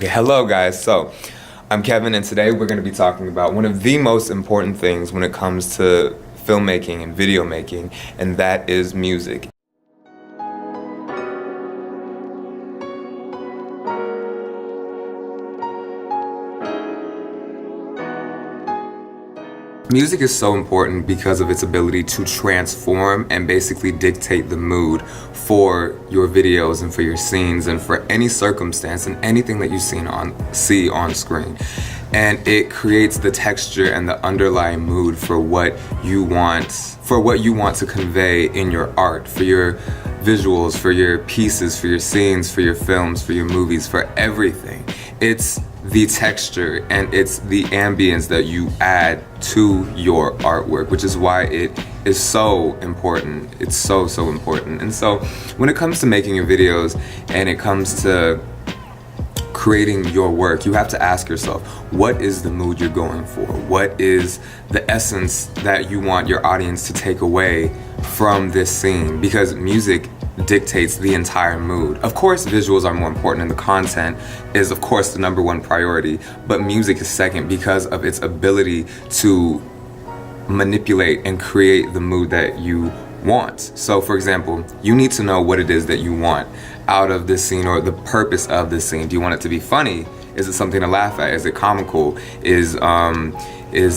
Okay, hello guys. So I'm Kevin, and today we're going to be talking about one of the most important things when it comes to filmmaking and video making, and that is music. Music is so important because of its ability to transform and basically dictate the mood for your videos and for your scenes and for any circumstance and anything that you see on screen. And it creates the texture and the underlying mood for what you want to convey in your art, for your visuals, for your pieces, for your scenes, for your films, for your movies, for everything. It's the texture and it's the ambience that you add to your artwork, which is why it is so important. It's so important. And so when it comes to making your videos and it comes to creating your work, you have to ask yourself, what is the mood you're going for? What is the essence that you want your audience to take away from this scene? Because music dictates the entire mood. Of course, visuals are more important and the content is of course the number one priority, but music is second because of its ability to manipulate and create the mood that you want. So for example, you need to know what it is that you want out of this scene or the purpose of this scene. Do you want it to be funny? Is it something to laugh at? Is it comical? Is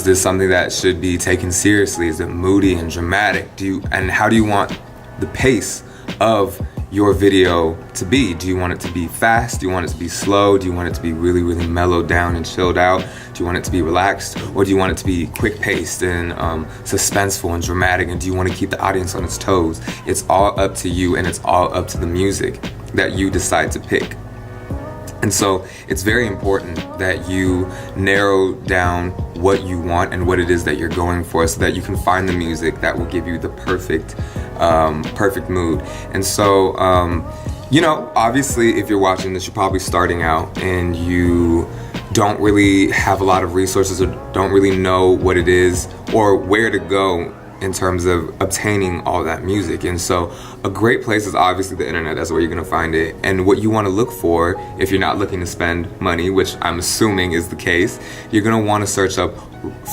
this something that should be taken seriously? Is it moody and dramatic? And how do you want the pace of your video to be? Do you want it to be fast? Do you want it to be slow? Do you want it to be really mellowed down and chilled out? Do you want it to be relaxed? Or do you want it to be quick paced and suspenseful and dramatic? And do you want to keep the audience on its toes? It's all up to you, and it's all up to the music that you decide to pick. And so it's very important that you narrow down what you want and what it is that you're going for, so that you can find the music that will give you the perfect mood. And so, obviously if you're watching this, you're probably starting out and you don't really have a lot of resources or don't really know what it is or where to go in terms of obtaining all that music. And so a great place is obviously the internet. That's where you're gonna find it. And what you wanna look for, if you're not looking to spend money, which I'm assuming is the case, you're gonna wanna search up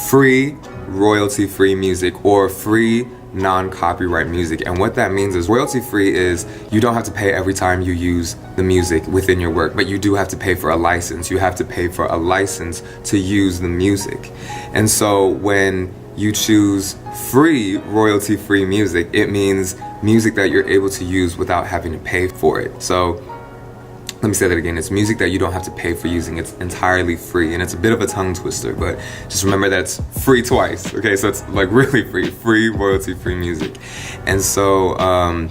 free, royalty-free music or free non-copyright music. And what that means is royalty-free is you don't have to pay every time you use the music within your work, but you do have to pay for a license. You have to pay for a license to use the music. And so when you choose free, royalty-free music, it means music that you're able to use without having to pay for it. So let me say that again. It's music that you don't have to pay for using. It's entirely free, and it's a bit of a tongue twister, but just remember that it's free twice. Okay, so it's like really free, royalty-free music. And so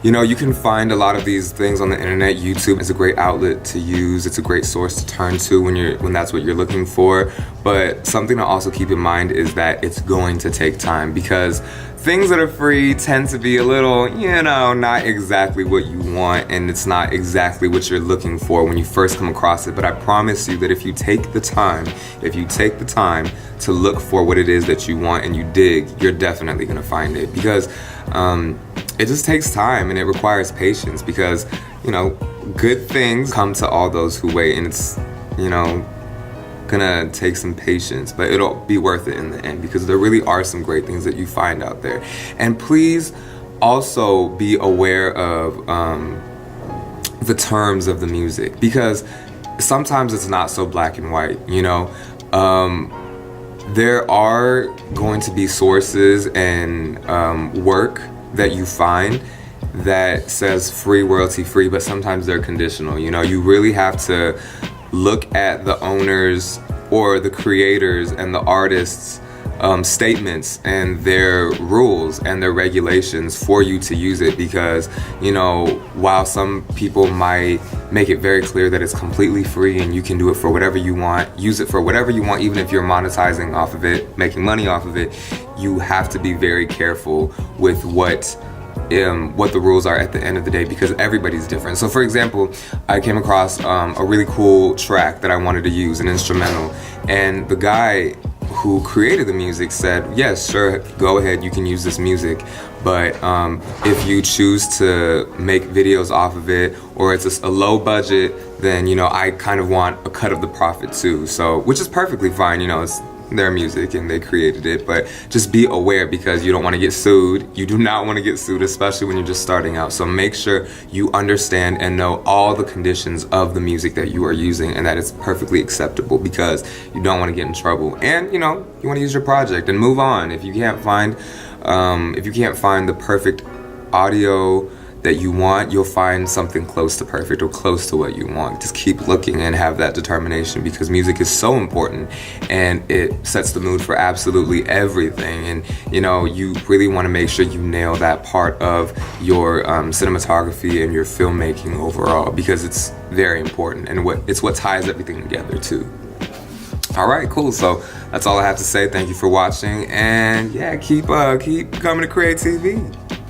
you can find a lot of these things on the internet. YouTube is a great outlet to use. It's a great source to turn to when that's what you're looking for. But something to also keep in mind is that it's going to take time, because things that are free tend to be a little, not exactly what you want, and it's not exactly what you're looking for when you first come across it. But I promise you that if you take the time to look for what it is that you want and you dig, you're definitely gonna find it. Because it just takes time and it requires patience, because good things come to all those who wait, and it's gonna take some patience, but it'll be worth it in the end, because there really are some great things that you find out there. And please also be aware of the terms of the music, because sometimes it's not so black and white. There are going to be sources and work that you find that says free, royalty free, but sometimes they're conditional. You really have to look at the owners or the creators and the artists' statements and their rules and their regulations for you to use it. Because while some people might make it very clear that it's completely free and you can do it for whatever you want, use it for whatever you want, even if you're monetizing off of it, making money off of it, you have to be very careful with what the rules are at the end of the day, because everybody's different. So for example, I came across a really cool track that I wanted to use, an instrumental, and the guy who created the music said, yes, sure, go ahead, you can use this music, but if you choose to make videos off of it, or it's a low budget, then, you know, I kind of want a cut of the profit too. So, which is perfectly fine, you know, it's their music and they created it, but just be aware, because you don't want to get sued. You do not want to get sued, especially when you're just starting out. So make sure you understand and know all the conditions of the music that you are using, and that it's perfectly acceptable, because you don't want to get in trouble. And, you know, you want to use your project and move on. If you can't find the perfect audio that you want, you'll find something close to perfect or close to what you want. Just keep looking and have that determination, because music is so important and it sets the mood for absolutely everything. And, you know, you really want to make sure you nail that part of your cinematography and your filmmaking overall, because it's very important, and it's what ties everything together too. All right, cool. So that's all I have to say. Thank you for watching, and yeah, keep coming to Creatv.